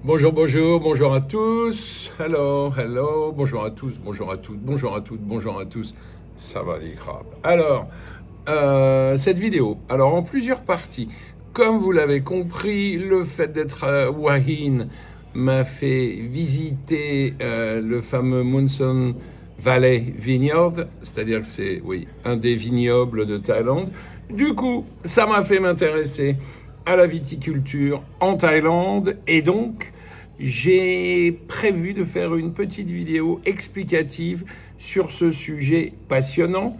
Bonjour, bonjour, bonjour à tous. Hello, hello, bonjour à tous, bonjour à toutes, bonjour à toutes, bonjour à tous. Ça va les crabes. Alors, cette vidéo, alors en plusieurs parties. Comme vous l'avez compris, le fait d'être à Wahin m'a fait visiter le fameux Munson Valley Vineyard, c'est-à-dire que c'est, oui, un des vignobles de Thaïlande. Du coup, ça m'a fait m'intéresser à la viticulture en Thaïlande et donc j'ai prévu de faire une petite vidéo explicative sur ce sujet passionnant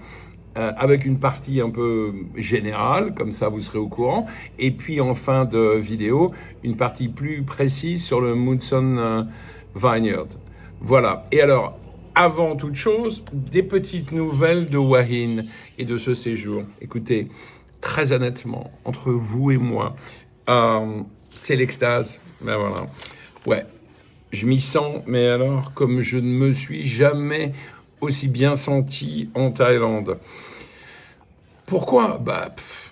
avec une partie un peu générale, comme ça vous serez au courant, et puis en fin de vidéo, une partie plus précise sur le Munson Vineyard. Voilà. Et alors, avant toute chose, des petites nouvelles de Wahin et de ce séjour. Écoutez, très honnêtement, entre vous et moi, c'est l'extase. Ben voilà. Ouais, je m'y sens, mais alors, comme je ne me suis jamais aussi bien senti en Thaïlande. Pourquoi?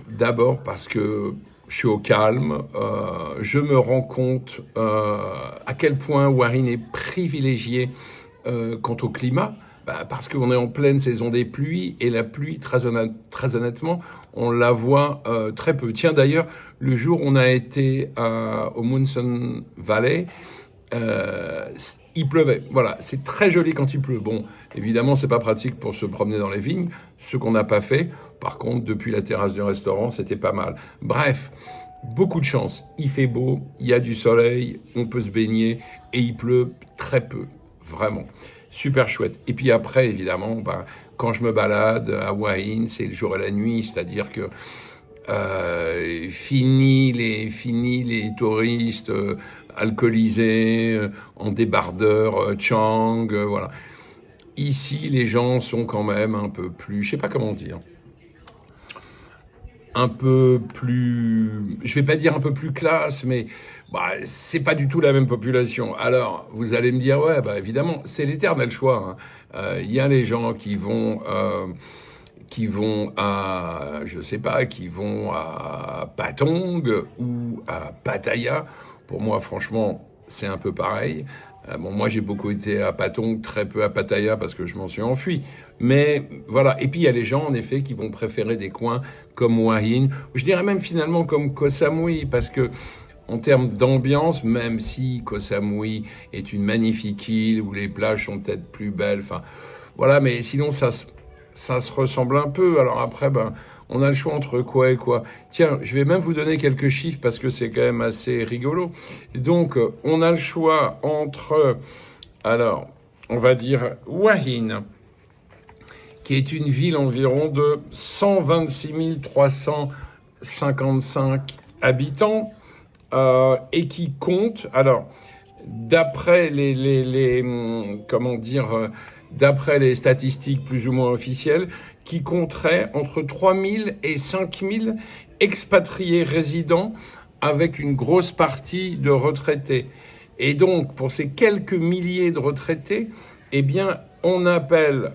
D'abord parce que je suis au calme, je me rends compte à quel point Wahin est privilégié quant au climat. Parce qu'on est en pleine saison des pluies et la pluie, très honnêtement, on la voit très peu. Tiens, d'ailleurs, le jour où on a été au Munson Valley, euh, il pleuvait. Voilà, c'est très joli quand il pleut. Bon, évidemment, c'est pas pratique pour se promener dans les vignes, ce qu'on n'a pas fait. Par contre, depuis la terrasse du restaurant, c'était pas mal. Bref, beaucoup de chance. Il fait beau, il y a du soleil, on peut se baigner et il pleut très peu, vraiment. Super chouette. Et puis après, évidemment, quand je me balade à Wahin, c'est le jour et la nuit, c'est-à-dire que fini les touristes alcoolisés, en débardeur, Chang, voilà. Ici, les gens sont quand même un peu plus, je sais pas comment dire, un peu plus, je vais pas dire un peu plus classe, mais c'est pas du tout la même population. Alors, vous allez me dire, ouais, évidemment, c'est l'éternel choix, hein. Il y a les gens qui vont à, je sais pas, qui vont à Patong ou à Pattaya. Pour moi, franchement, c'est un peu pareil. Bon, moi, j'ai beaucoup été à Patong, très peu à Pattaya parce que je m'en suis enfui. Mais voilà. Et puis, il y a les gens, en effet, qui vont préférer des coins comme Wahin, ou je dirais même finalement comme Koh Samui, parce que en termes d'ambiance, même si Koh Samui est une magnifique île où les plages sont peut-être plus belles, enfin voilà, mais sinon ça se ressemble un peu. Alors après, on a le choix entre quoi et quoi. Tiens, je vais même vous donner quelques chiffres parce que c'est quand même assez rigolo. Donc, on a le choix entre, alors, on va dire Wahin, qui est une ville environ de 126 355 habitants et qui compte, alors, d'après comment dire, d'après les statistiques plus ou moins officielles, qui compterait entre 3000 et 5000 expatriés résidents avec une grosse partie de retraités. Et donc, pour ces quelques milliers de retraités, eh bien, on appelle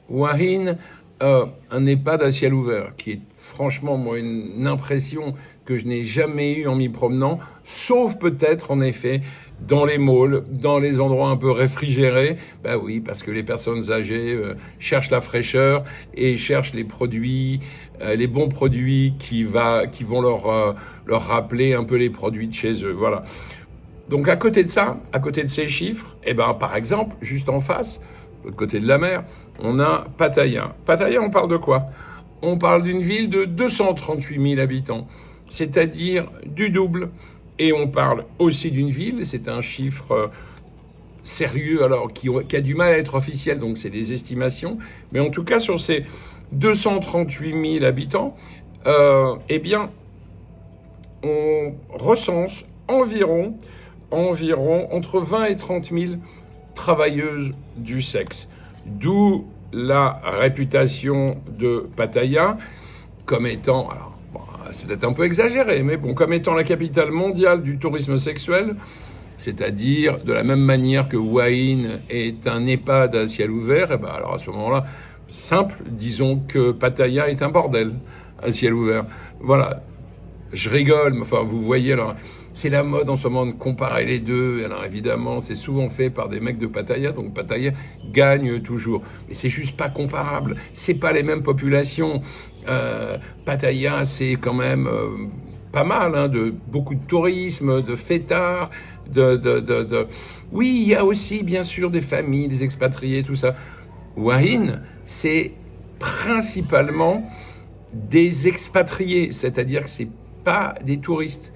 Wahin un EHPAD à ciel ouvert, qui est franchement, moi, une impression que je n'ai jamais eue en m'y promenant, sauf peut-être, en effet, dans les malls, dans les endroits un peu réfrigérés. Ben oui, parce que les personnes âgées cherchent la fraîcheur et cherchent les produits, les bons produits qui vont leur rappeler un peu les produits de chez eux. Voilà. Donc à côté de ça, à côté de ces chiffres, par exemple, juste en face, de l'autre côté de la mer, on a Pattaya. Pattaya, on parle de quoi? On parle d'une ville de 238 000 habitants, c'est-à-dire du double. Et on parle aussi d'une ville, c'est un chiffre sérieux, alors qui a du mal à être officiel, donc c'est des estimations. Mais en tout cas, sur ces 238 000 habitants, eh bien, on recense environ entre 20 et 30 000 travailleuses du sexe. D'où la réputation de Pattaya comme étant, alors c'est peut-être un peu exagéré, mais bon, comme étant la capitale mondiale du tourisme sexuel, c'est-à-dire de la même manière que Wahin est un EHPAD à ciel ouvert, et alors à ce moment-là, simple, disons que Pattaya est un bordel à ciel ouvert. Voilà. Je rigole, mais enfin, vous voyez, alors, c'est la mode en ce moment de comparer les deux. Alors évidemment, c'est souvent fait par des mecs de Pattaya, donc Pattaya gagne toujours. Mais c'est juste pas comparable. C'est pas les mêmes populations. Pattaya, c'est quand même pas mal, hein, de beaucoup de tourisme, de fêtards, Oui, il y a aussi, bien sûr, des familles, des expatriés, tout ça. Wahin, c'est principalement des expatriés, c'est-à-dire que c'est pas des touristes.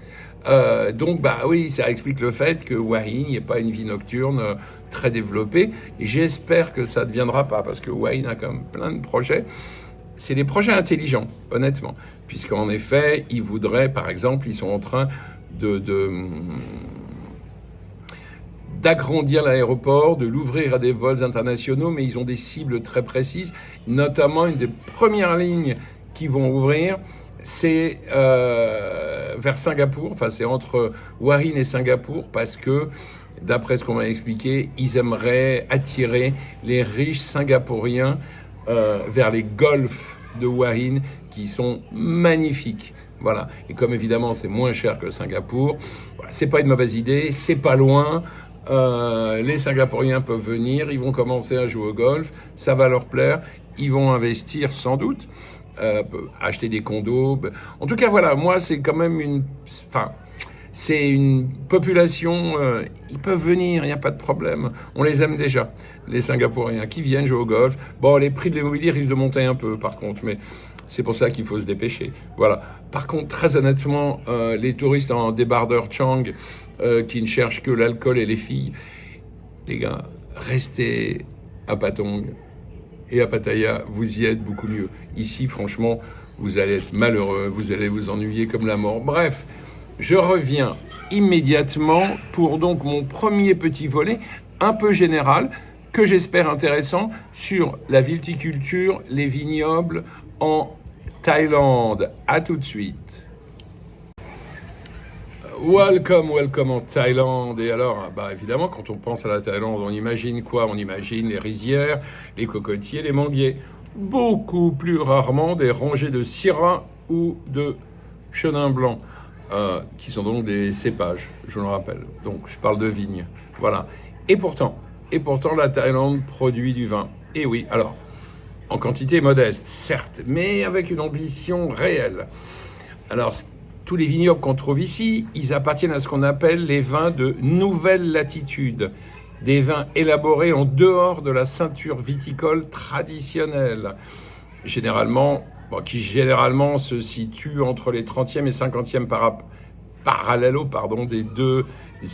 Donc, bah oui, ça explique le fait que Wahin, il n'y a pas une vie nocturne très développée. Et j'espère que ça ne deviendra pas, parce que Wahin a quand même plein de projets. C'est des projets intelligents, honnêtement, puisqu'en effet, ils voudraient, par exemple, ils sont en train d'agrandir l'aéroport, de l'ouvrir à des vols internationaux, mais ils ont des cibles très précises, notamment une des premières lignes qu'ils vont ouvrir, c'est vers Singapour, enfin c'est entre Wahin et Singapour, parce que, d'après ce qu'on m'a expliqué, ils aimeraient attirer les riches singapouriens vers les golfs de Wahin, qui sont magnifiques. Voilà. Et comme évidemment c'est moins cher que Singapour, voilà, c'est pas une mauvaise idée, c'est pas loin. Les Singapouriens peuvent venir, ils vont commencer à jouer au golf, ça va leur plaire, ils vont investir sans doute, acheter des condos. En tout cas, voilà, moi c'est quand même c'est une population, ils peuvent venir, il n'y a pas de problème. On les aime déjà, les Singapouriens qui viennent jouer au golf. Bon, les prix de l'immobilier risquent de monter un peu par contre, mais c'est pour ça qu'il faut se dépêcher. Voilà. Par contre, très honnêtement, les touristes en débardeur Chang qui ne cherchent que l'alcool et les filles, les gars, restez à Patong et à Pattaya, vous y êtes beaucoup mieux. Ici, franchement, vous allez être malheureux, vous allez vous ennuyer comme la mort. Bref, je reviens immédiatement pour donc mon premier petit volet, un peu général, que j'espère intéressant, sur la viticulture, les vignobles en Thaïlande. À tout de suite. Welcome en Thaïlande. Et alors, bah évidemment, quand on pense à la Thaïlande, on imagine quoi? On imagine les rizières, les cocotiers, les manguiers. Beaucoup plus rarement des rangées de syrah ou de chenin blanc, qui sont donc des cépages, je le rappelle. Donc, je parle de vignes. Voilà. Et pourtant, la Thaïlande produit du vin. Et oui, alors, en quantité modeste, certes, mais avec une ambition réelle. Alors, tous les vignobles qu'on trouve ici, ils appartiennent à ce qu'on appelle les vins de nouvelle latitude. Des vins élaborés en dehors de la ceinture viticole traditionnelle. Qui généralement se situent entre les 30e et 50e parallèles des deux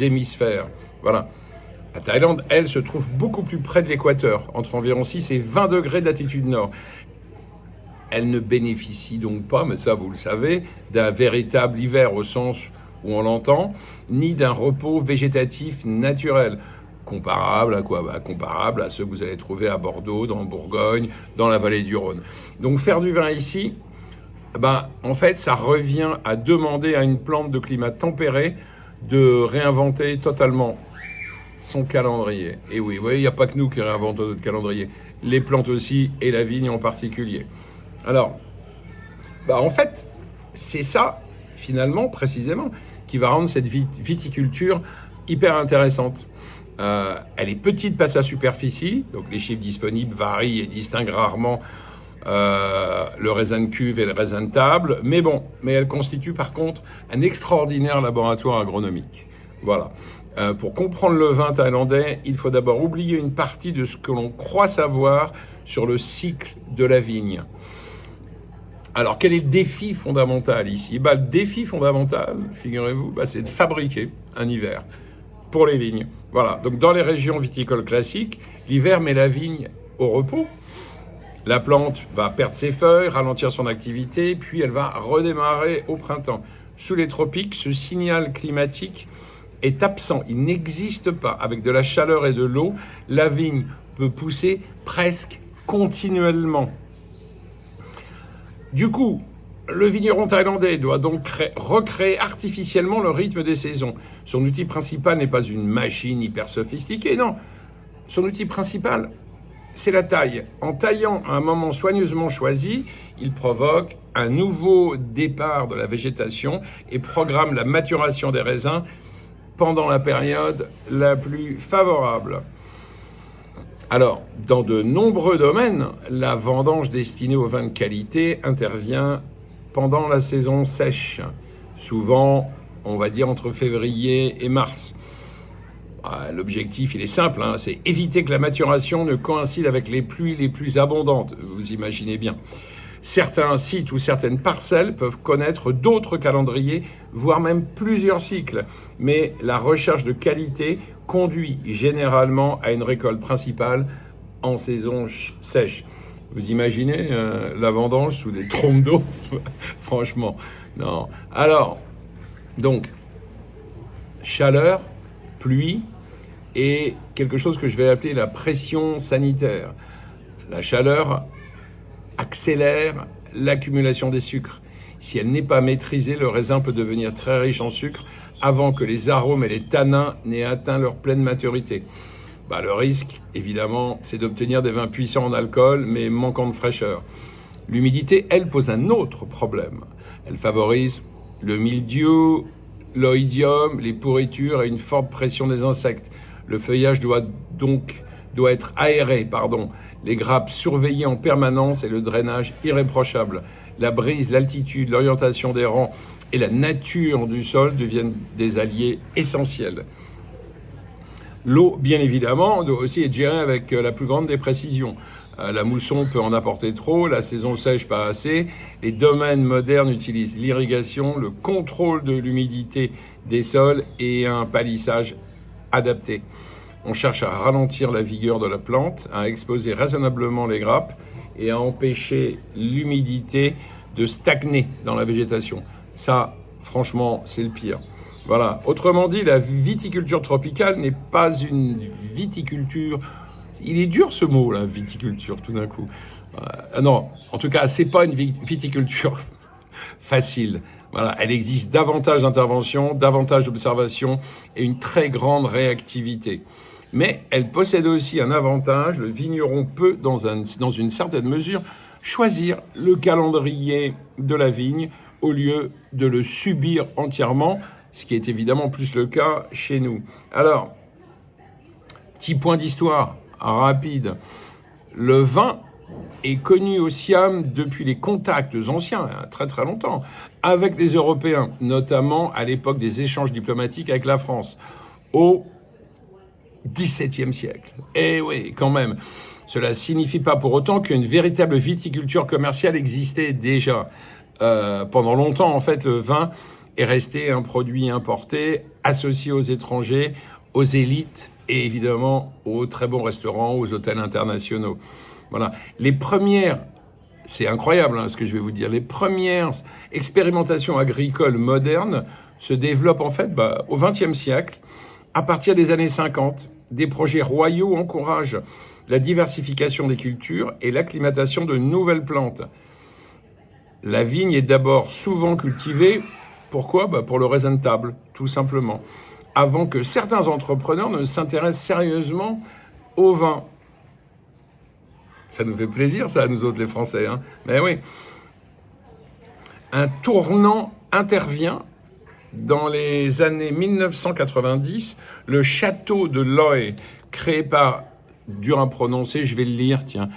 hémisphères. Voilà. La Thaïlande, elle, se trouve beaucoup plus près de l'équateur, entre environ 6 et 20 degrés de latitude nord. Elle ne bénéficie donc pas, mais ça vous le savez, d'un véritable hiver au sens où on l'entend, ni d'un repos végétatif naturel. Comparable à quoi? Comparable à ceux que vous allez trouver à Bordeaux, dans Bourgogne, dans la vallée du Rhône. Donc faire du vin ici, en fait, ça revient à demander à une plante de climat tempéré de réinventer totalement son calendrier. Et oui, vous voyez, il n'y a pas que nous qui réinventons notre calendrier. Les plantes aussi, et la vigne en particulier. Alors, en fait, c'est ça, finalement, précisément, qui va rendre cette viticulture hyper intéressante. Elle est petite passe à superficie, donc les chiffres disponibles varient et distinguent rarement le raisin de cuve et le raisin de table, mais elle constitue par contre un extraordinaire laboratoire agronomique. Voilà. Pour comprendre le vin thaïlandais, il faut d'abord oublier une partie de ce que l'on croit savoir sur le cycle de la vigne. Alors, quel est le défi fondamental ici? Le défi fondamental, figurez-vous, c'est de fabriquer un hiver pour les vignes. Voilà, donc dans les régions viticoles classiques, l'hiver met la vigne au repos. La plante va perdre ses feuilles, ralentir son activité, puis elle va redémarrer au printemps. Sous les tropiques, ce signal climatique est absent, il n'existe pas. Avec de la chaleur et de l'eau, la vigne peut pousser presque continuellement. Du coup, le vigneron thaïlandais doit donc recréer artificiellement le rythme des saisons. Son outil principal n'est pas une machine hyper sophistiquée, non. Son outil principal, c'est la taille. En taillant à un moment soigneusement choisi, il provoque un nouveau départ de la végétation et programme la maturation des raisins pendant la période la plus favorable. Alors, dans de nombreux domaines, la vendange destinée aux vins de qualité intervient pendant la saison sèche, souvent, on va dire, entre février et mars. L'objectif, il est simple, hein, c'est éviter que la maturation ne coïncide avec les pluies les plus abondantes, vous imaginez bien. Certains sites ou certaines parcelles peuvent connaître d'autres calendriers, voire même plusieurs cycles. Mais la recherche de qualité conduit généralement à une récolte principale en saison sèche. Vous imaginez la vendange sous des trompes d'eau? Franchement, non. Alors, donc, chaleur, pluie et quelque chose que je vais appeler la pression sanitaire. La chaleur accélère l'accumulation des sucres. Si elle n'est pas maîtrisée, le raisin peut devenir très riche en sucre avant que les arômes et les tanins n'aient atteint leur pleine maturité. Le risque, évidemment, c'est d'obtenir des vins puissants en alcool, mais manquant de fraîcheur. L'humidité, elle, pose un autre problème. Elle favorise le mildiou, l'oïdium, les pourritures et une forte pression des insectes. Le feuillage doit être aéré, les grappes surveillées en permanence et le drainage irréprochable. La brise, l'altitude, l'orientation des rangs et la nature du sol deviennent des alliés essentiels. L'eau, bien évidemment, doit aussi être gérée avec la plus grande des précisions. La mousson peut en apporter trop, la saison sèche pas assez. Les domaines modernes utilisent l'irrigation, le contrôle de l'humidité des sols et un palissage adapté. On cherche à ralentir la vigueur de la plante, à exposer raisonnablement les grappes et à empêcher l'humidité de stagner dans la végétation. Ça, franchement, c'est le pire. Voilà. Autrement dit, la viticulture tropicale n'est pas une viticulture. Il est dur ce mot, là, viticulture, tout d'un coup. Non, en tout cas, c'est pas une viticulture facile. Voilà, elle existe davantage d'intervention, davantage d'observation et une très grande réactivité. Mais elle possède aussi un avantage, le vigneron peut, dans une certaine mesure, choisir le calendrier de la vigne au lieu de le subir entièrement, ce qui est évidemment plus le cas chez nous. Alors, petit point d'histoire rapide. Le vin est connu au Siam depuis les contacts anciens, très très longtemps, avec les Européens, notamment à l'époque des échanges diplomatiques avec la France, au XVIIe siècle. Eh oui, quand même. Cela ne signifie pas pour autant qu'une véritable viticulture commerciale existait déjà. Pendant longtemps, en fait, le vin est resté un produit importé, associé aux étrangers, aux élites et évidemment aux très bons restaurants, aux hôtels internationaux. Voilà. Les premières, c'est incroyable ce que je vais vous dire, les premières expérimentations agricoles modernes se développent en fait au XXe siècle, à partir des années 50. Des projets royaux encouragent la diversification des cultures et l'acclimatation de nouvelles plantes. La vigne est d'abord souvent cultivée, pourquoi ? Pour le raisin de table, tout simplement, avant que certains entrepreneurs ne s'intéressent sérieusement au vin. Ça nous fait plaisir, ça, à nous autres les Français, hein. Mais oui. Un tournant intervient dans les années 1990, le château de Loy, créé par, dur à prononcer, je vais le lire, tiens,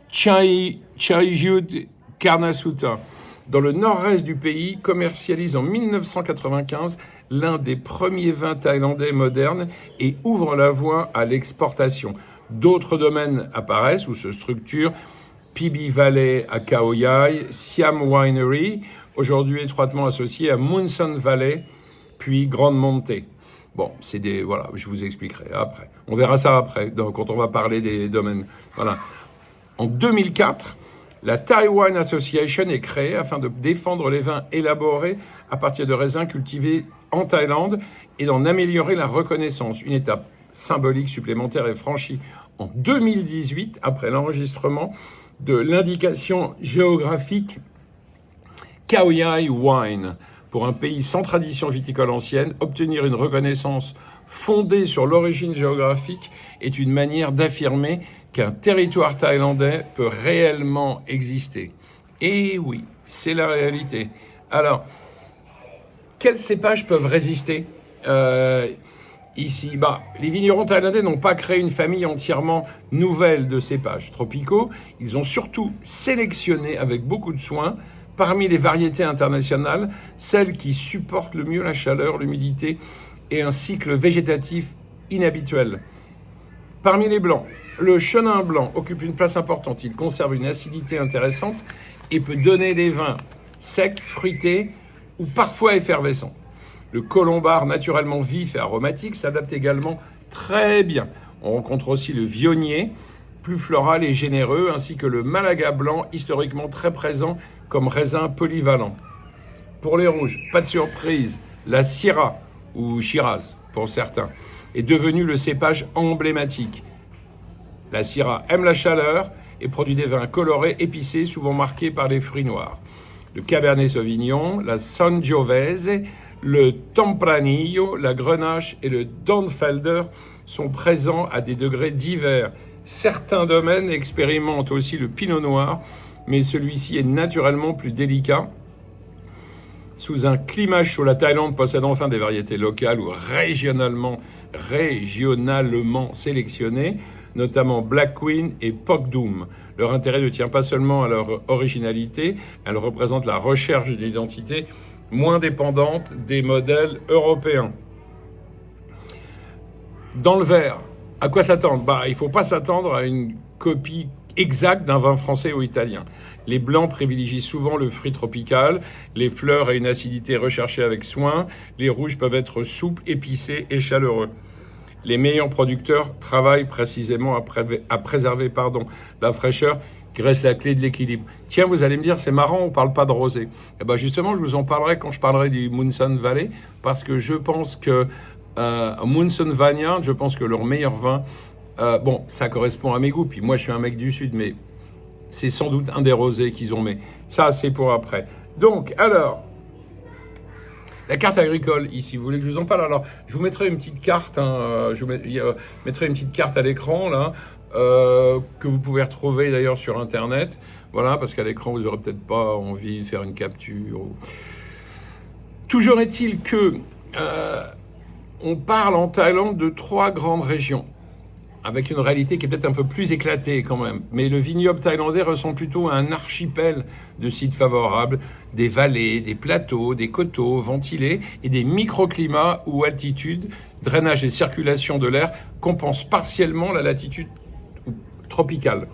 Chaijut Karnasuta, dans le nord-est du pays, commercialise en 1995 l'un des premiers vins thaïlandais modernes et ouvre la voie à l'exportation. D'autres domaines apparaissent ou se structurent, Phi Valley à Khao Yai, Siam Winery, aujourd'hui étroitement associé à Munson Valley, puis Grande Montée. Bon, voilà, je vous expliquerai après. On verra ça après, quand on va parler des domaines. Voilà. En 2004, la Thai Wine Association est créée afin de défendre les vins élaborés à partir de raisins cultivés en Thaïlande et d'en améliorer la reconnaissance. Une étape symbolique supplémentaire est franchie en 2018, après l'enregistrement de l'indication géographique Khao Yai Wine. Pour un pays sans tradition viticole ancienne, obtenir une reconnaissance fondée sur l'origine géographique est une manière d'affirmer qu'un territoire thaïlandais peut réellement exister. Et oui, c'est la réalité. Alors, quels cépages peuvent résister ici? Les vignerons thaïlandais n'ont pas créé une famille entièrement nouvelle de cépages tropicaux. Ils ont surtout sélectionné avec beaucoup de soin, parmi les variétés internationales, celles qui supportent le mieux la chaleur, l'humidité et un cycle végétatif inhabituel. Parmi les blancs, le chenin blanc occupe une place importante. Il conserve une acidité intéressante et peut donner des vins secs, fruités ou parfois effervescents. Le colombard, naturellement vif et aromatique, s'adapte également très bien. On rencontre aussi le vionnier, plus floral et généreux, ainsi que le malaga blanc, historiquement très présent comme raisin polyvalent. Pour les rouges, pas de surprise, la Syrah, ou Shiraz pour certains, est devenue le cépage emblématique. La Syrah aime la chaleur et produit des vins colorés, épicés, souvent marqués par des fruits noirs. Le Cabernet Sauvignon, la Sangiovese, le Tempranillo, la Grenache et le Dornfelder sont présents à des degrés divers. Certains domaines expérimentent aussi le Pinot Noir, mais celui-ci est naturellement plus délicat. Sous un climat chaud, la Thaïlande possède enfin des variétés locales ou régionalement sélectionnées, notamment Black Queen et Pok Doom. Leur intérêt ne tient pas seulement à leur originalité, elles représentent la recherche d'une identité moins dépendante des modèles européens. Dans le verre, à quoi s'attendre? Il ne faut pas s'attendre à une copie exacte d'un vin français ou italien. Les blancs privilégient souvent le fruit tropical, les fleurs à une acidité recherchée avec soin, les rouges peuvent être souples, épicés et chaleureux. Les meilleurs producteurs travaillent précisément à préserver la fraîcheur, qui reste la clé de l'équilibre. Tiens, vous allez me dire, c'est marrant, on ne parle pas de rosé. Justement, je vous en parlerai quand je parlerai du Munson Valley, parce que je pense que Munson Vineyard, je pense que leur meilleur vin, ça correspond à mes goûts, puis moi je suis un mec du Sud, mais c'est sans doute un des rosés qu'ils ont, mais ça c'est pour après. Donc, alors, la carte agricole ici, vous voulez que je vous en parle? Alors, je vous mettrai une petite carte, je vous mettrai une petite carte à l'écran, là, que vous pouvez retrouver d'ailleurs sur Internet. Voilà, parce qu'à l'écran, vous n'aurez peut-être pas envie de faire une capture. Toujours est-il que on parle en Thaïlande de 3 grandes régions, avec une réalité qui est peut-être un peu plus éclatée quand même. Mais le vignoble thaïlandais ressemble plutôt à un archipel de sites favorables, des vallées, des plateaux, des coteaux ventilés et des microclimats où altitude, drainage et circulation de l'air compensent partiellement la latitude tropicale.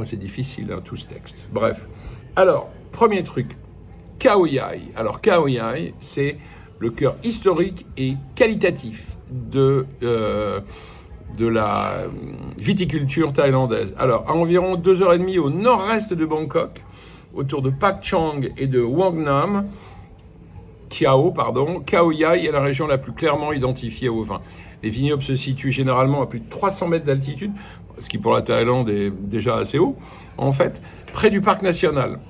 C'est difficile, tout ce texte. Bref. Alors, premier truc, Khao Yai. Alors, Khao Yai, c'est le cœur historique et qualitatif de la viticulture thaïlandaise. Alors, à environ 2h30 au nord-est de Bangkok, autour de Pak Chong et de Wang Nam, Khao Yai est la région la plus clairement identifiée au vin. Les vignobles se situent généralement à plus de 300 mètres d'altitude, ce qui pour la Thaïlande est déjà assez haut, en fait, près du parc national.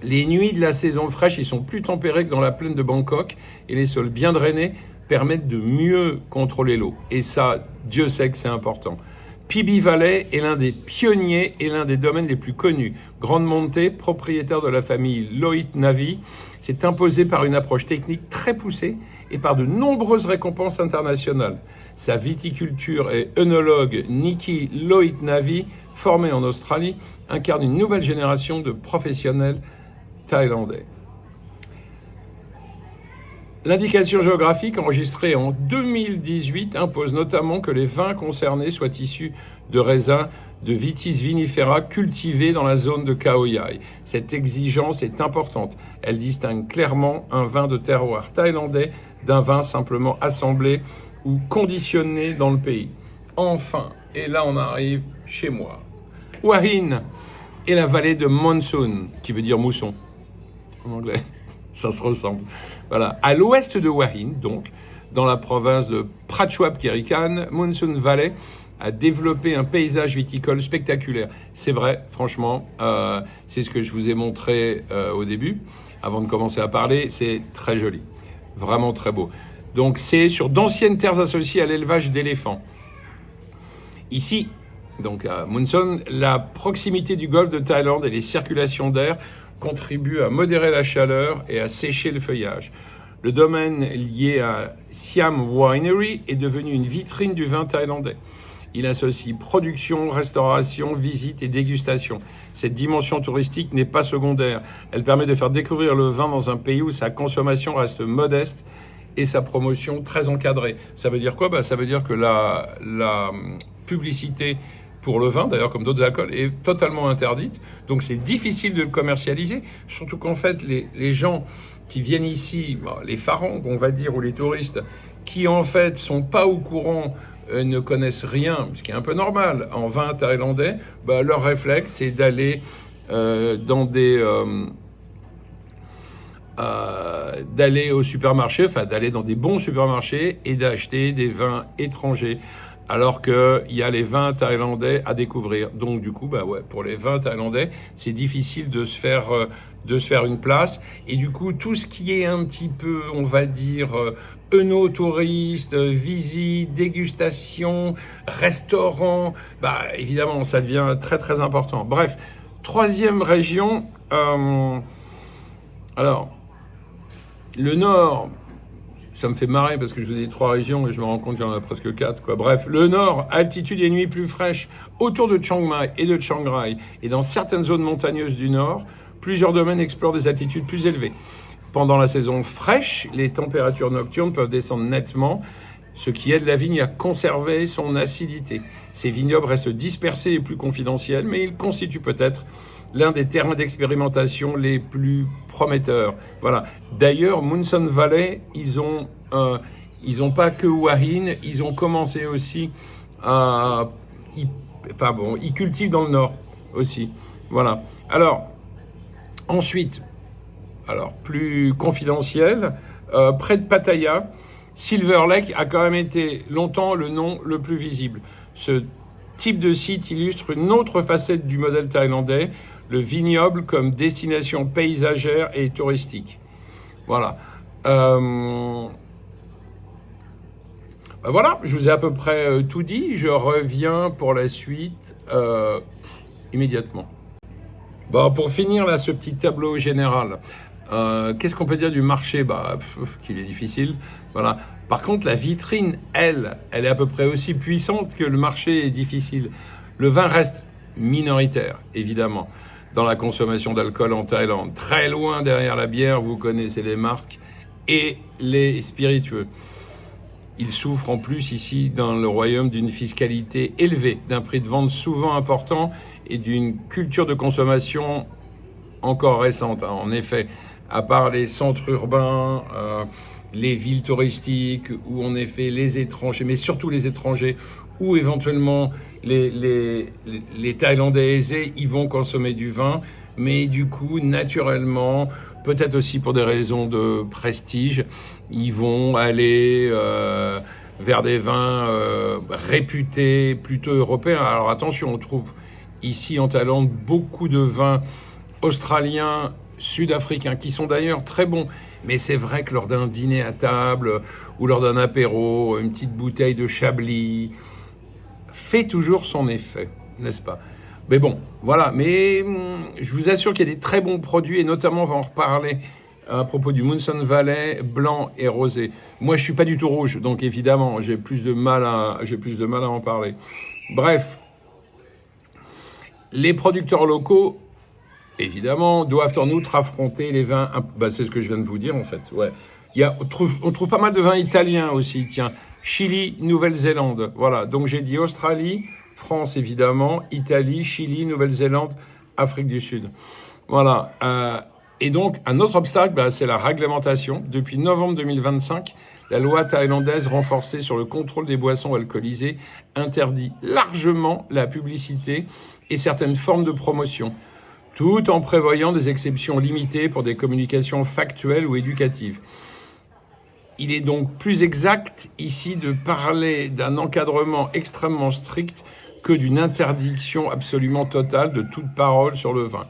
Les nuits de la saison fraîche, ils sont plus tempérés que dans la plaine de Bangkok, et les sols bien drainés permettent de mieux contrôler l'eau. Et ça, Dieu sait que c'est important. Phi Phi Valley est l'un des pionniers et l'un des domaines les plus connus. Grande Montée, propriétaire de la famille Loit Navi, s'est imposé par une approche technique très poussée et par de nombreuses récompenses internationales. Sa viticulture et œnologue Nikki Loit Navi, formée en Australie, incarne une nouvelle génération de professionnels thaïlandais. L'indication géographique enregistrée en 2018 impose notamment que les vins concernés soient issus de raisins de Vitis vinifera cultivés dans la zone de Khao Yai. Cette exigence est importante. Elle distingue clairement un vin de terroir thaïlandais d'un vin simplement assemblé ou conditionné dans le pays. Enfin, et là on arrive chez moi, Hua Hin et la vallée de Monsoon, qui veut dire mousson en anglais. Ça se ressemble. Voilà. À l'ouest de Hua Hin, donc, dans la province de Prachuap Khiri Khan, Monsoon Valley a développé un paysage viticole spectaculaire. C'est vrai, franchement, c'est ce que je vous ai montré au début, avant de commencer à parler. C'est très joli, vraiment très beau. Donc c'est sur d'anciennes terres associées à l'élevage d'éléphants. Ici, donc à Munson, la proximité du golfe de Thaïlande et les circulations d'air contribuent à modérer la chaleur et à sécher le feuillage. Le domaine lié à Siam Winery est devenu une vitrine du vin thaïlandais. Il associe production, restauration, visite et dégustation. Cette dimension touristique n'est pas secondaire. Elle permet de faire découvrir le vin dans un pays où sa consommation reste modeste et sa promotion très encadrée. Ça veut dire quoi ? Ça veut dire que la publicité pour le vin, d'ailleurs comme d'autres alcools, est totalement interdite. Donc c'est difficile de le commercialiser, surtout qu'en fait les gens qui viennent ici, les pharangues on va dire, ou les touristes, qui en fait sont pas au courant, ne connaissent rien, ce qui est un peu normal, en vin thaïlandais, leur réflexe c'est d'aller dans des... d'aller au supermarché, enfin d'aller dans des bons supermarchés et d'acheter des vins étrangers, alors qu'il y a les vins thaïlandais à découvrir. Donc du coup, pour les vins thaïlandais, c'est difficile de se faire une place. Et du coup, tout ce qui est un petit peu, on va dire, œnotouriste, visite, dégustation, restaurant, évidemment, ça devient très très important. Bref, troisième région, alors, le Nord, ça me fait marrer parce que je vous ai dit 3 régions et je me rends compte qu'il y en a presque 4, quoi. Bref, le Nord, altitude et nuits plus fraîches autour de Chiang Mai et de Chiang Rai et dans certaines zones montagneuses du Nord, plusieurs domaines explorent des altitudes plus élevées. Pendant la saison fraîche, les températures nocturnes peuvent descendre nettement, ce qui aide la vigne à conserver son acidité. Ces vignobles restent dispersés et plus confidentiels, mais ils constituent peut-être l'un des terrains d'expérimentation les plus prometteurs. Voilà. D'ailleurs, Munson Valley, ils ont pas que Hua Hin, ils ont commencé aussi à... ils cultivent dans le Nord aussi. Voilà. Alors, ensuite, plus confidentiel, près de Pattaya, Silver Lake a quand même été longtemps le nom le plus visible. Ce type de site illustre une autre facette du modèle thaïlandais, le vignoble comme destination paysagère et touristique. Voilà. Voilà, je vous ai à peu près tout dit. Je reviens pour la suite immédiatement. Pour finir là, ce petit tableau général, qu'est-ce qu'on peut dire du marché ? Qu'il est difficile. Voilà. Par contre, la vitrine, elle est à peu près aussi puissante que le marché est difficile. Le vin reste minoritaire, évidemment, dans la consommation d'alcool en Thaïlande. Très loin derrière la bière, vous connaissez les marques, et les spiritueux. Il souffre en plus ici dans le royaume d'une fiscalité élevée, d'un prix de vente souvent important et d'une culture de consommation encore récente. En effet, à part les centres urbains, les villes touristiques, où en effet les étrangers, mais surtout les étrangers, ou éventuellement les Thaïlandais aisés, ils vont consommer du vin, mais du coup, naturellement, peut-être aussi pour des raisons de prestige, ils vont aller vers des vins réputés plutôt européens. Alors attention, on trouve ici en Thaïlande beaucoup de vins australiens, sud-africains, qui sont d'ailleurs très bons. Mais c'est vrai que lors d'un dîner à table ou lors d'un apéro, une petite bouteille de Chablis fait toujours son effet, n'est-ce pas ? Mais bon, voilà. Mais je vous assure qu'il y a des très bons produits, et notamment on va en reparler à propos du Munson Valley blanc et rosé. Moi, je suis pas du tout rouge, donc évidemment, j'ai plus de mal à en parler. Bref, les producteurs locaux, évidemment, doivent en outre affronter les vins... c'est ce que je viens de vous dire, en fait. Ouais. On trouve pas mal de vins italiens aussi, tiens. Chili, Nouvelle-Zélande. Voilà, donc j'ai dit Australie, France évidemment, Italie, Chili, Nouvelle-Zélande, Afrique du Sud. Voilà. Et donc, un autre obstacle, c'est la réglementation. Depuis novembre 2025, la loi thaïlandaise renforcée sur le contrôle des boissons alcoolisées interdit largement la publicité et certaines formes de promotion, tout en prévoyant des exceptions limitées pour des communications factuelles ou éducatives. Il est donc plus exact ici de parler d'un encadrement extrêmement strict que d'une interdiction absolument totale de toute parole sur le vin.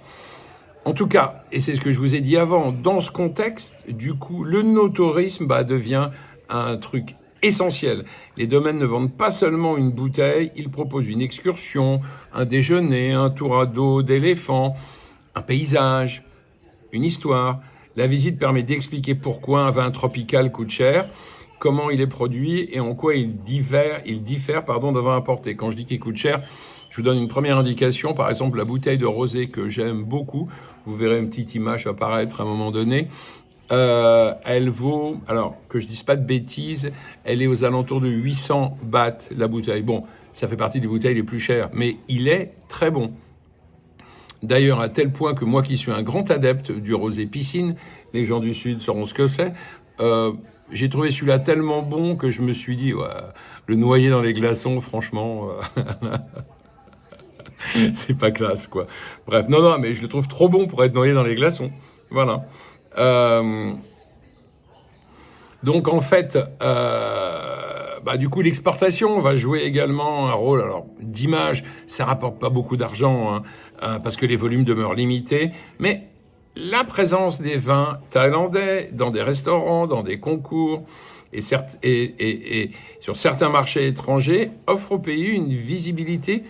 En tout cas, et c'est ce que je vous ai dit avant, dans ce contexte, du coup, le no-tourisme devient un truc essentiel. Les domaines ne vendent pas seulement une bouteille, ils proposent une excursion, un déjeuner, un tour à dos d'éléphant, un paysage, une histoire. La visite permet d'expliquer pourquoi un vin tropical coûte cher, comment il est produit et en quoi il diffère d'un vin importé. Quand je dis qu'il coûte cher, je vous donne une première indication. Par exemple, la bouteille de rosé que j'aime beaucoup, vous verrez une petite image apparaître à un moment donné, elle vaut, alors que je dise pas de bêtises, elle est aux alentours de 800 bahts la bouteille. Bon, ça fait partie des bouteilles les plus chères, mais il est très bon. D'ailleurs, à tel point que moi qui suis un grand adepte du rosé piscine, les gens du Sud sauront ce que c'est, j'ai trouvé celui-là tellement bon que je me suis dit, ouais, le noyer dans les glaçons, franchement, c'est pas classe, quoi. Bref, non, mais je le trouve trop bon pour être noyé dans les glaçons. Voilà. Donc en fait, du coup l'exportation va jouer également un rôle. Alors d'image, ça rapporte pas beaucoup d'argent parce que les volumes demeurent limités, mais la présence des vins thaïlandais dans des restaurants, dans des concours et sur certains marchés étrangers offre au pays une visibilité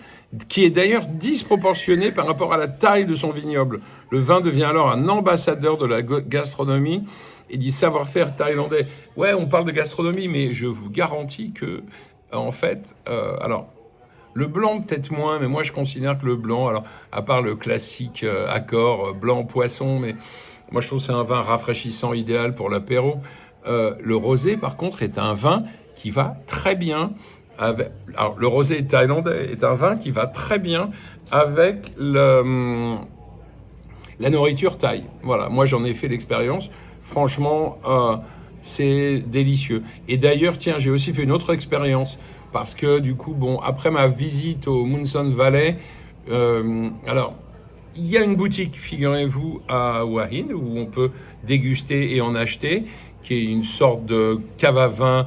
qui est d'ailleurs disproportionnée par rapport à la taille de son vignoble. Le vin devient alors un ambassadeur de la gastronomie et du savoir-faire thaïlandais. Ouais, on parle de gastronomie, mais je vous garantis que, en fait, alors, le blanc peut-être moins, mais moi je considère que le blanc, alors, à part le classique accord blanc-poisson, mais moi je trouve que c'est un vin rafraîchissant idéal pour l'apéro. Le rosé, par contre, est un vin qui va très bien avec... Alors, le rosé thaïlandais est un vin qui va très bien avec la nourriture thaï. Voilà, moi j'en ai fait l'expérience. Franchement, c'est délicieux. Et d'ailleurs, tiens, j'ai aussi fait une autre expérience parce que du coup, bon, après ma visite au Munson Valley, alors, il y a une boutique, figurez-vous, à Hua Hin où on peut déguster et en acheter, qui est une sorte de cave à vin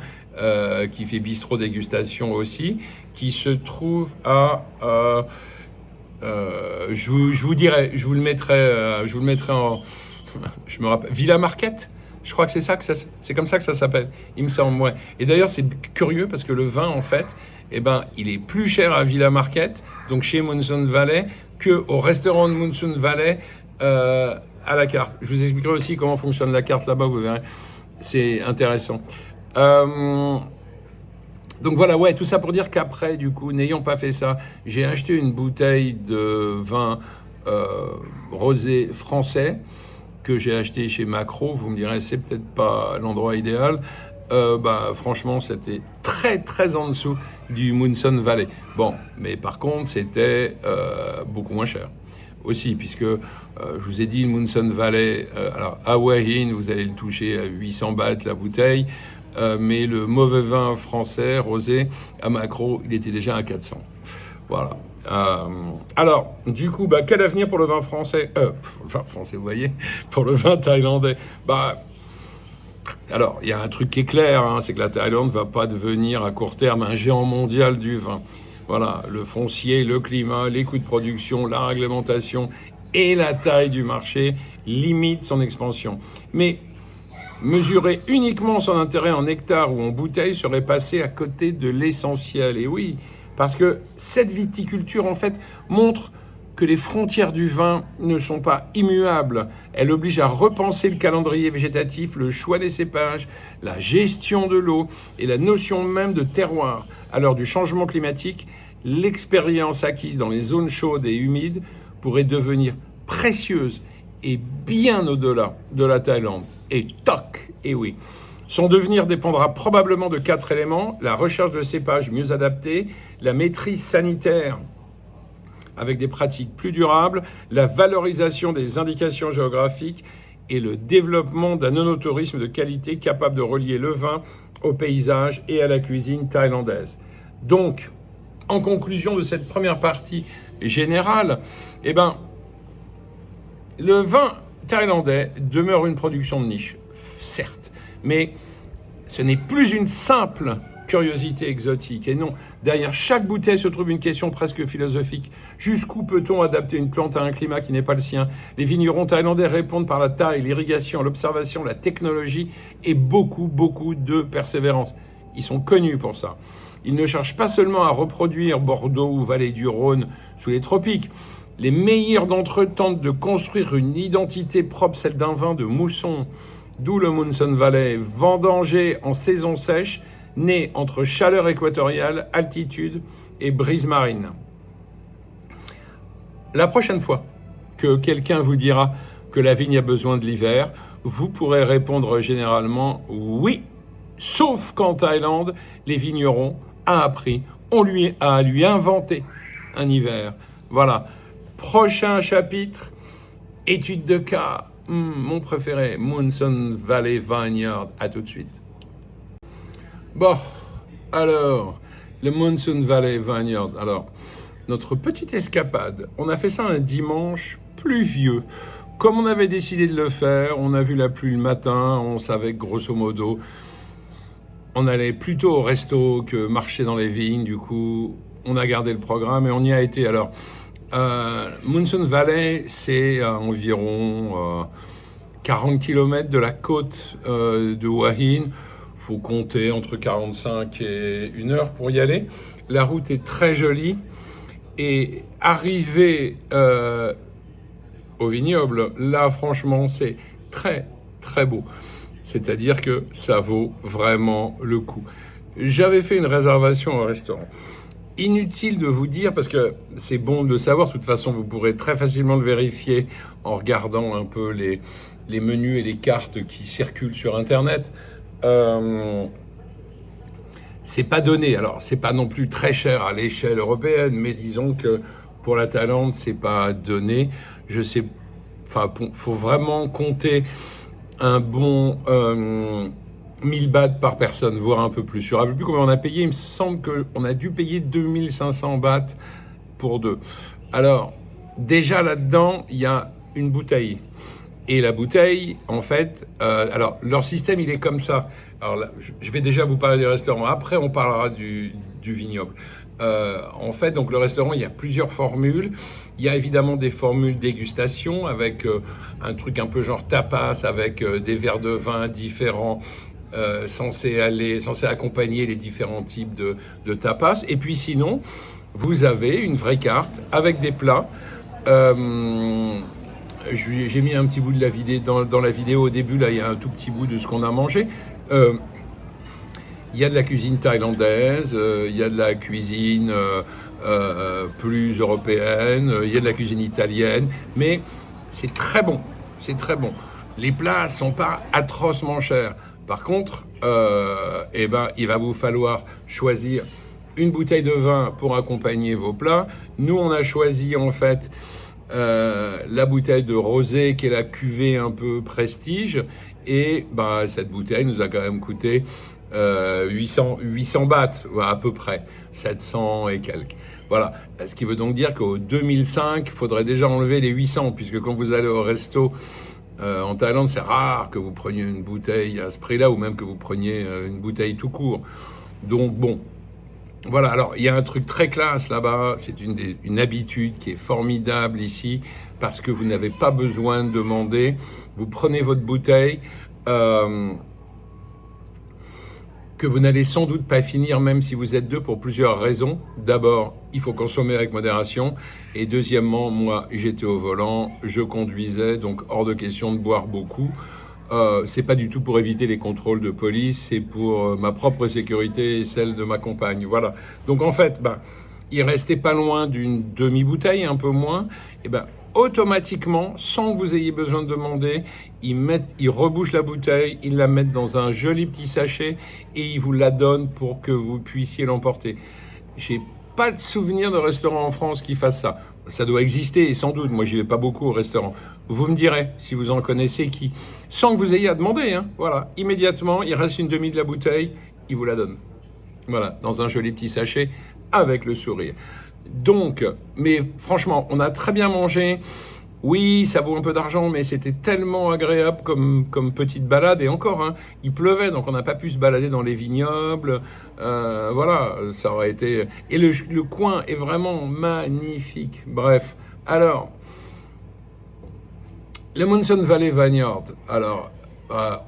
qui fait bistrot dégustation aussi, qui se trouve à... je vous dirai, je vous le mettrai en... Je me rappelle, Villa Market, je crois que c'est comme ça que ça s'appelle, il me semble, ouais. Et d'ailleurs, c'est curieux parce que le vin, en fait, il est plus cher à Villa Market, donc chez Munson Valley, qu'au restaurant de Munson Valley à la carte. Je vous expliquerai aussi comment fonctionne la carte là-bas, vous verrez. C'est intéressant. Donc voilà, ouais, tout ça pour dire qu'après, du coup, n'ayant pas fait ça, j'ai acheté une bouteille de vin rosé français que j'ai acheté chez Macro. Vous me direz, c'est peut-être pas l'endroit idéal. Franchement, c'était très, très en dessous du Munson Valley. Bon, mais par contre, c'était beaucoup moins cher aussi, puisque je vous ai dit, le Munson Valley, alors à Hua Hin, vous allez le toucher à 800 bahts la bouteille, mais le mauvais vin français, rosé, à Macro, il était déjà à 400. Voilà. Alors, du coup, quel avenir pour le vin français français, vous voyez, pour le vin thaïlandais. Alors, il y a un truc qui est clair, c'est que la Thaïlande ne va pas devenir à court terme un géant mondial du vin. Voilà, le foncier, le climat, les coûts de production, la réglementation et la taille du marché limitent son expansion. Mais mesurer uniquement son intérêt en hectares ou en bouteilles serait passer à côté de l'essentiel. Et oui, parce que cette viticulture, en fait, montre que les frontières du vin ne sont pas immuables. Elle oblige à repenser le calendrier végétatif, le choix des cépages, la gestion de l'eau et la notion même de terroir. À l'heure du changement climatique, l'expérience acquise dans les zones chaudes et humides pourrait devenir précieuse et bien au-delà de la Thaïlande. Et toc, et oui. Son devenir dépendra probablement de 4 éléments: la recherche de cépages mieux adaptés, la maîtrise sanitaire avec des pratiques plus durables, la valorisation des indications géographiques et le développement d'un œnotourisme de qualité capable de relier le vin au paysage et à la cuisine thaïlandaise. Donc, en conclusion de cette première partie générale, le vin thaïlandais demeure une production de niche, certes, mais ce n'est plus une simple curiosité exotique. Et non, derrière chaque bouteille se trouve une question presque philosophique. Jusqu'où peut-on adapter une plante à un climat qui n'est pas le sien? Les vignerons thaïlandais répondent par la taille, l'irrigation, l'observation, la technologie et beaucoup, beaucoup de persévérance. Ils sont connus pour ça. Ils ne cherchent pas seulement à reproduire Bordeaux ou Vallée du Rhône sous les tropiques. Les meilleurs d'entre eux tentent de construire une identité propre, celle d'un vin de mousson, d'où le Monson Valley, vendangé en saison sèche, né entre chaleur équatoriale, altitude et brise marine. La prochaine fois que quelqu'un vous dira que la vigne a besoin de l'hiver, vous pourrez répondre généralement oui, sauf qu'en Thaïlande, les vignerons ont appris, on lui a inventé un hiver. Voilà. Prochain chapitre, étude de cas, mon préféré, Monson Valley Vineyard. À tout de suite. Bon, alors, le Monson Valley Vineyard. Alors, notre petite escapade, on a fait ça un dimanche pluvieux. Comme on avait décidé de le faire, on a vu la pluie le matin, on savait que grosso modo, on allait plutôt au resto que marcher dans les vignes. Du coup, on a gardé le programme et on y a été. Alors, Monson Valley, c'est à environ 40 km de la côte de Hua Hin. Faut compter entre 45 et 1 heure pour y aller. La route est très jolie. Et arriver au vignoble, là, franchement, c'est très, très beau. C'est-à-dire que ça vaut vraiment le coup. J'avais fait une réservation au restaurant. Inutile de vous dire, parce que c'est bon de le savoir, de toute façon, vous pourrez très facilement le vérifier en regardant un peu les menus et les cartes qui circulent sur Internet. C'est pas donné. Alors, c'est pas non plus très cher à l'échelle européenne, mais disons que pour la Thaïlande, c'est pas donné. Je sais, enfin, faut vraiment compter un bon 1000 bahts par personne, voire un peu plus. Je ne me rappelle plus combien on a payé. Il me semble qu'on a dû payer 2500 bahts pour deux. Alors, déjà là-dedans, il y a une bouteille. Et la bouteille, en fait, alors leur système, il est comme ça. Alors là, je vais déjà vous parler du restaurant. Après, on parlera du vignoble. En fait, donc le restaurant, il y a plusieurs formules. Il y a évidemment des formules dégustation avec un truc un peu genre tapas, avec des verres de vin différents, censés accompagner les différents types de tapas. Et puis sinon, vous avez une vraie carte avec des plats. J'ai mis un petit bout de la vidéo dans la vidéo au début. Là, il y a un tout petit bout de ce qu'on a mangé. Il y a de la cuisine thaïlandaise, il y a de la cuisine plus européenne, il y a de la cuisine italienne, mais c'est très bon, c'est très bon. Les plats sont pas atrocement chers. Par contre, il va vous falloir choisir une bouteille de vin pour accompagner vos plats. Nous, on a choisi en fait la bouteille de rosé qui est la cuvée un peu prestige, et cette bouteille nous a quand même coûté 800 bahts à peu près, 700 et quelques. Voilà, ce qui veut donc dire qu'au 2005, il faudrait déjà enlever les 800, puisque quand vous allez au resto en Thaïlande, c'est rare que vous preniez une bouteille à ce prix-là, ou même que vous preniez une bouteille tout court. Donc bon, voilà, alors il y a un truc très classe là-bas, c'est une habitude qui est formidable ici, parce que vous n'avez pas besoin de demander, vous prenez votre bouteille, que vous n'allez sans doute pas finir, même si vous êtes deux, pour plusieurs raisons. D'abord, il faut consommer avec modération, et deuxièmement, moi j'étais au volant, je conduisais, donc hors de question de boire beaucoup. C'est pas du tout pour éviter les contrôles de police, c'est pour ma propre sécurité et celle de ma compagne. Voilà. Donc en fait, il restait pas loin d'une demi-bouteille, un peu moins. Et automatiquement, sans que vous ayez besoin de demander, ils rebouchent la bouteille, ils la mettent dans un joli petit sachet et ils vous la donnent pour que vous puissiez l'emporter. J'ai pas de souvenir de restaurant en France qui fasse ça. Ça doit exister, et sans doute. Moi, j'y vais pas beaucoup au restaurant. Vous me direz si vous en connaissez qui. Sans que vous ayez à demander, hein. Voilà. Immédiatement, il reste une demi de la bouteille, il vous la donne. Voilà, dans un joli petit sachet, avec le sourire. Donc, mais franchement, on a très bien mangé. Oui, ça vaut un peu d'argent, mais c'était tellement agréable comme petite balade. Et encore, hein, il pleuvait, donc on n'a pas pu se balader dans les vignobles. Voilà, ça aurait été... Et le coin est vraiment magnifique. Bref, alors, le Munson Valley Vineyard. Alors,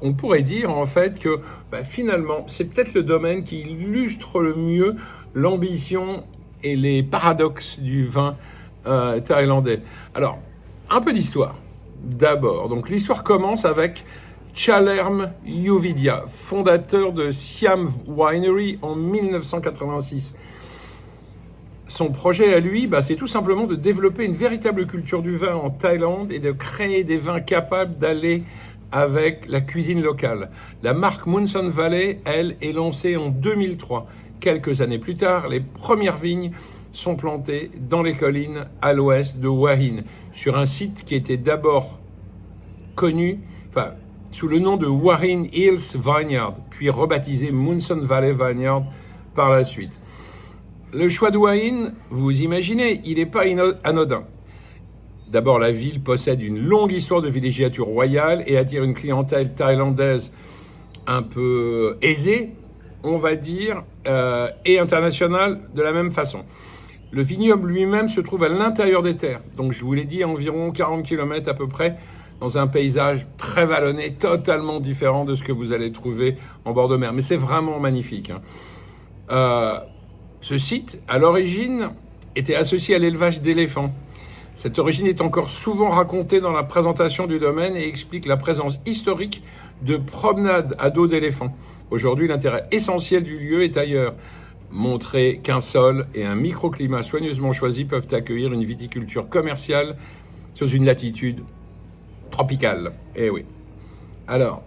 on pourrait dire en fait que finalement, c'est peut-être le domaine qui illustre le mieux l'ambition et les paradoxes du vin thaïlandais. Alors, un peu d'histoire. D'abord, donc l'histoire commence avec Chalerm Yuvidya, fondateur de Siam Winery en 1986. Son projet à lui, c'est tout simplement de développer une véritable culture du vin en Thaïlande et de créer des vins capables d'aller avec la cuisine locale. La marque Munson Valley, elle, est lancée en 2003. Quelques années plus tard, les premières vignes sont plantées dans les collines à l'ouest de Hua Hin, sur un site qui était d'abord connu sous le nom de Hua Hin Hills Vineyard, puis rebaptisé Munson Valley Vineyard par la suite. Le choix de Hua Hin, vous imaginez, il n'est pas anodin. D'abord, la ville possède une longue histoire de villégiature royale et attire une clientèle thaïlandaise un peu aisée, on va dire, et internationale de la même façon. Le vignoble lui-même se trouve à l'intérieur des terres, donc je vous l'ai dit, environ 40 km à peu près, dans un paysage très vallonné, totalement différent de ce que vous allez trouver en bord de mer. Mais c'est vraiment magnifique. Ce site, à l'origine, était associé à l'élevage d'éléphants. Cette origine est encore souvent racontée dans la présentation du domaine et explique la présence historique de promenades à dos d'éléphants. Aujourd'hui, l'intérêt essentiel du lieu est ailleurs. Montrer qu'un sol et un microclimat soigneusement choisis peuvent accueillir une viticulture commerciale sous une latitude tropicale. Eh oui. Alors,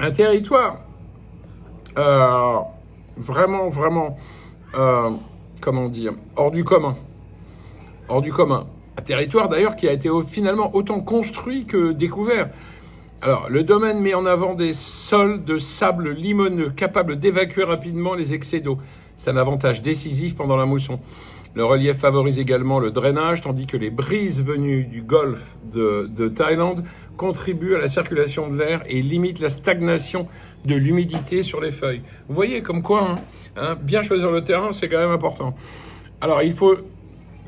un territoire vraiment, comment dire, hors du commun. Hors du commun. Un territoire d'ailleurs qui a été finalement autant construit que découvert. Alors, le domaine met en avant des sols de sable limoneux capables d'évacuer rapidement les excès d'eau. C'est un avantage décisif pendant la mousson. Le relief favorise également le drainage, tandis que les brises venues du golfe de Thaïlande contribuent à la circulation de l'air et limitent la stagnation de l'humidité sur les feuilles. Vous voyez comme quoi, bien choisir le terrain, c'est quand même important. Alors, il faut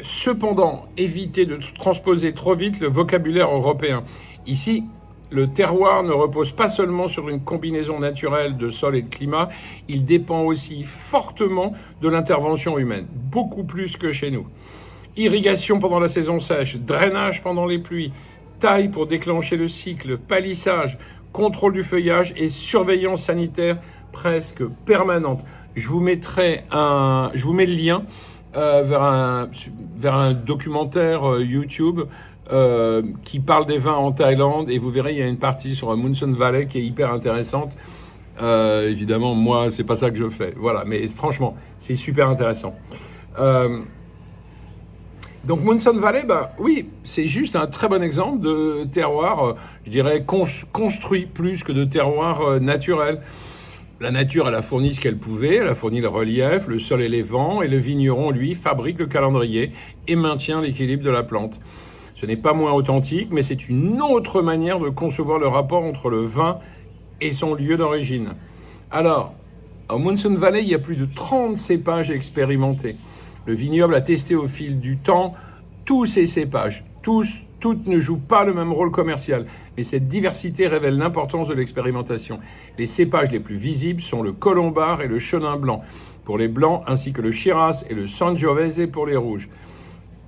cependant éviter de transposer trop vite le vocabulaire européen. Ici, le terroir ne repose pas seulement sur une combinaison naturelle de sol et de climat, il dépend aussi fortement de l'intervention humaine, beaucoup plus que chez nous. Irrigation pendant la saison sèche, drainage pendant les pluies, taille pour déclencher le cycle, palissage, contrôle du feuillage et surveillance sanitaire presque permanente. Je vous mets le lien vers un documentaire YouTube qui parle des vins en Thaïlande et vous verrez, il y a une partie sur Munson Valley qui est hyper intéressante. Évidemment, moi, c'est pas ça que je fais. Voilà, mais franchement, c'est super intéressant. Donc Munson Valley, oui, c'est juste un très bon exemple de terroir, je dirais, construit plus que de terroir naturel. La nature, elle a fourni ce qu'elle pouvait, elle a fourni le relief, le sol et les vents, et le vigneron, lui, fabrique le calendrier et maintient l'équilibre de la plante. Ce n'est pas moins authentique, mais c'est une autre manière de concevoir le rapport entre le vin et son lieu d'origine. Alors, en Munson Valley, il y a plus de 30 cépages expérimentés. Le vignoble a testé au fil du temps tous ces cépages. Toutes ne jouent pas le même rôle commercial, mais cette diversité révèle l'importance de l'expérimentation. Les cépages les plus visibles sont le Colombard et le Chenin blanc pour les blancs, ainsi que le Shiraz et le Sangiovese pour les rouges.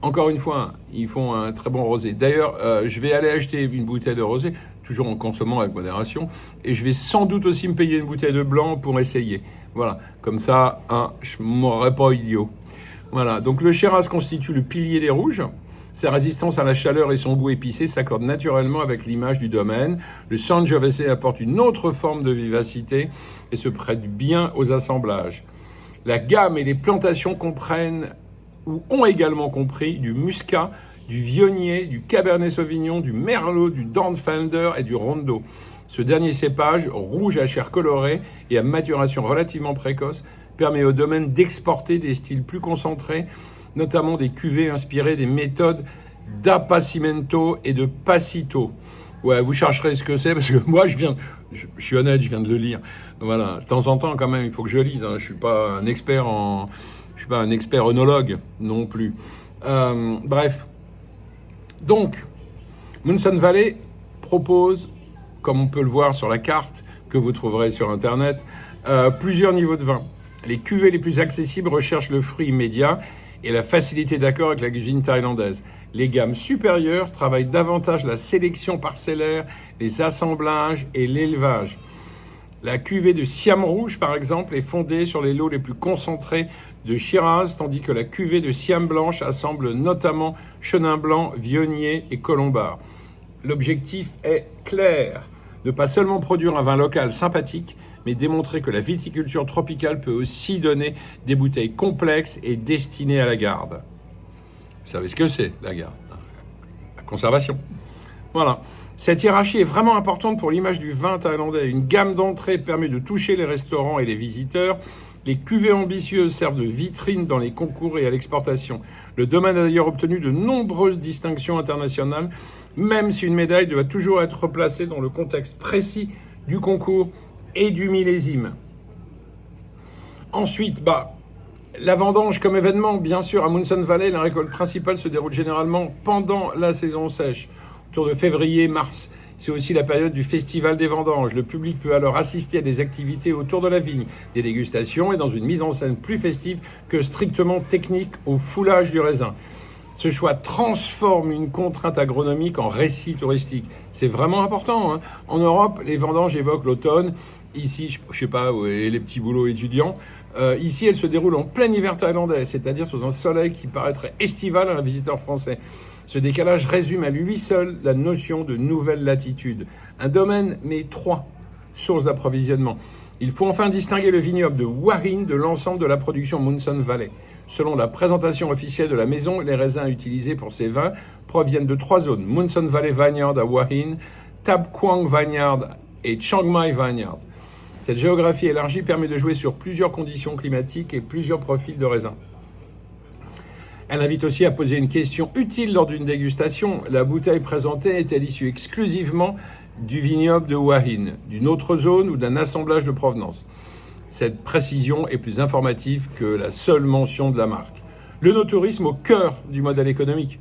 Encore une fois, ils font un très bon rosé. D'ailleurs, je vais aller acheter une bouteille de rosé, toujours en consommant avec modération, et je vais sans doute aussi me payer une bouteille de blanc pour essayer. Voilà, comme ça, je ne m'aurais pas idiot. Voilà, donc le Shiraz constitue le pilier des rouges. Sa résistance à la chaleur et son goût épicé s'accordent naturellement avec l'image du domaine. Le Sangiovese apporte une autre forme de vivacité et se prête bien aux assemblages. La gamme et les plantations comprennent ou ont également compris du muscat, du vionnier, du cabernet sauvignon, du merlot, du dornfelder et du rondo. Ce dernier cépage, rouge à chair colorée et à maturation relativement précoce, permet au domaine d'exporter des styles plus concentrés, notamment des cuvées inspirées des méthodes d'Appassimento et de Passito. Ouais, vous chercherez ce que c'est, parce que moi, je suis honnête, je viens de le lire. Voilà, de temps en temps, quand même, il faut que je lise. Hein. Je suis pas un expert œnologue non plus. Bref. Donc, Munson Valley propose, comme on peut le voir sur la carte que vous trouverez sur Internet, plusieurs niveaux de vin. Les cuvées les plus accessibles recherchent le fruit immédiat et la facilité d'accord avec la cuisine thaïlandaise. Les gammes supérieures travaillent davantage la sélection parcellaire, les assemblages et l'élevage. La cuvée de Siam Rouge, par exemple, est fondée sur les lots les plus concentrés de Shiraz, tandis que la cuvée de Siam Blanche assemble notamment Chenin Blanc, Vionnier et Colombard. L'objectif est clair, ne pas seulement produire un vin local sympathique, mais démontrer que la viticulture tropicale peut aussi donner des bouteilles complexes et destinées à la garde. Vous savez ce que c'est, la garde? La conservation. Voilà. Cette hiérarchie est vraiment importante pour l'image du vin thaïlandais. Une gamme d'entrée permet de toucher les restaurants et les visiteurs. Les cuvées ambitieuses servent de vitrine dans les concours et à l'exportation. Le domaine a d'ailleurs obtenu de nombreuses distinctions internationales, même si une médaille doit toujours être replacée dans le contexte précis du concours et du millésime. Ensuite, la vendange comme événement, bien sûr, à Munson Valley, la récolte principale se déroule généralement pendant la saison sèche, autour de février-mars. C'est aussi la période du festival des vendanges. Le public peut alors assister à des activités autour de la vigne, des dégustations et dans une mise en scène plus festive que strictement technique au foulage du raisin. Ce choix transforme une contrainte agronomique en récit touristique. C'est vraiment important. Hein. En Europe, les vendanges évoquent l'automne. Ici, je sais pas, les petits boulots étudiants. Ici, elles se déroulent en plein hiver thaïlandais, c'est-à-dire sous un soleil qui paraîtrait estival à un visiteur français. Ce décalage résume à lui seul la notion de nouvelle latitude. Un domaine, mais 3 sources d'approvisionnement. Il faut enfin distinguer le vignoble de Hua Hin de l'ensemble de la production Munson Valley. Selon la présentation officielle de la maison, les raisins utilisés pour ces vins proviennent de 3 zones. Munson Valley Vineyard à Hua Hin, Tab Quang Vineyard et Chiang Mai Vineyard. Cette géographie élargie permet de jouer sur plusieurs conditions climatiques et plusieurs profils de raisins. Elle invite aussi à poser une question utile lors d'une dégustation. La bouteille présentée est-elle issue exclusivement du vignoble de Hua Hin, d'une autre zone ou d'un assemblage de provenance? Cette précision est plus informative que la seule mention de la marque. Le no-tourisme au cœur du modèle économique.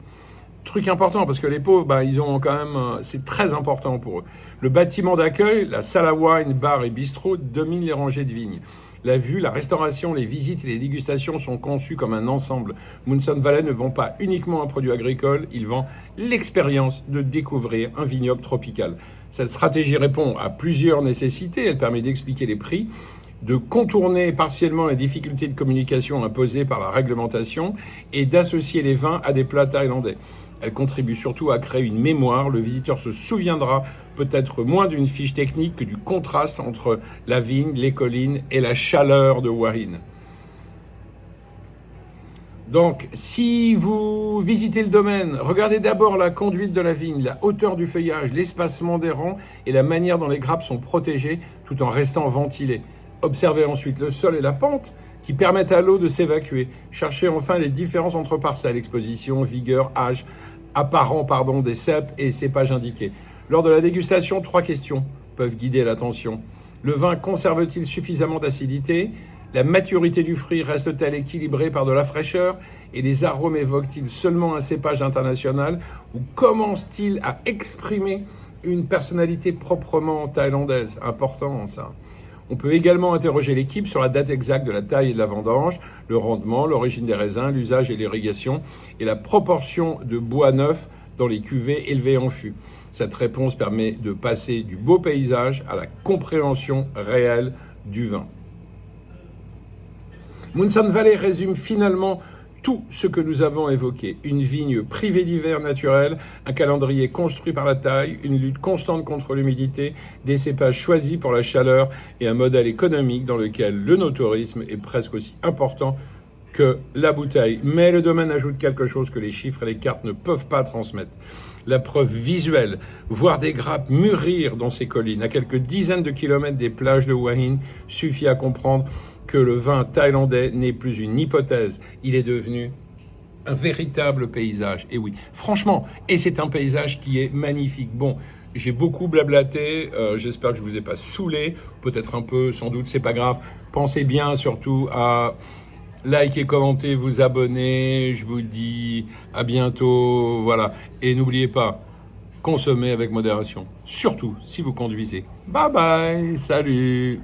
Truc important, parce que les pauvres, ils ont quand même, c'est très important pour eux. Le bâtiment d'accueil, la salle à wine, bar et bistrot dominent les rangées de vignes. La vue, la restauration, les visites et les dégustations sont conçues comme un ensemble. Munson Valley ne vend pas uniquement un produit agricole, il vend l'expérience de découvrir un vignoble tropical. Cette stratégie répond à plusieurs nécessités. Elle permet d'expliquer les prix, de contourner partiellement les difficultés de communication imposées par la réglementation et d'associer les vins à des plats thaïlandais. Elle contribue surtout à créer une mémoire. Le visiteur se souviendra peut-être moins d'une fiche technique que du contraste entre la vigne, les collines et la chaleur de Hua Hin. Donc, si vous visitez le domaine, regardez d'abord la conduite de la vigne, la hauteur du feuillage, l'espacement des rangs et la manière dont les grappes sont protégées tout en restant ventilées. Observez ensuite le sol et la pente qui permettent à l'eau de s'évacuer. Cherchez enfin les différences entre parcelles, exposition, vigueur, âge, apparent des cèpes et cépages indiqués. Lors de la dégustation, 3 questions peuvent guider l'attention. Le vin conserve-t-il suffisamment d'acidité? La maturité du fruit reste-t-elle équilibrée par de la fraîcheur? Et les arômes évoquent-ils seulement un cépage international? Ou commence-t-il à exprimer une personnalité proprement thaïlandaise? Important, ça. On peut également interroger l'équipe sur la date exacte de la taille et de la vendange, le rendement, l'origine des raisins, l'usage et l'irrigation, et la proportion de bois neuf dans les cuvées élevées en fût. Cette réponse permet de passer du beau paysage à la compréhension réelle du vin. Munson Valley résume finalement tout ce que nous avons évoqué. Une vigne privée d'hiver naturel, un calendrier construit par la taille, une lutte constante contre l'humidité, des cépages choisis pour la chaleur et un modèle économique dans lequel le no-tourisme est presque aussi important que la bouteille. Mais le domaine ajoute quelque chose que les chiffres et les cartes ne peuvent pas transmettre. La preuve visuelle, voir des grappes mûrir dans ces collines, à quelques dizaines de kilomètres des plages de Hua Hin, suffit à comprendre que le vin thaïlandais n'est plus une hypothèse, il est devenu Un véritable paysage, et oui, franchement, et c'est un paysage qui est magnifique. Bon, j'ai beaucoup blablaté, j'espère que je vous ai pas saoulé, peut-être un peu, sans doute, c'est pas grave. Pensez bien surtout à liker, commenter, vous abonner, je vous dis à bientôt, voilà. Et n'oubliez pas, consommez avec modération, surtout si vous conduisez. Bye bye, salut.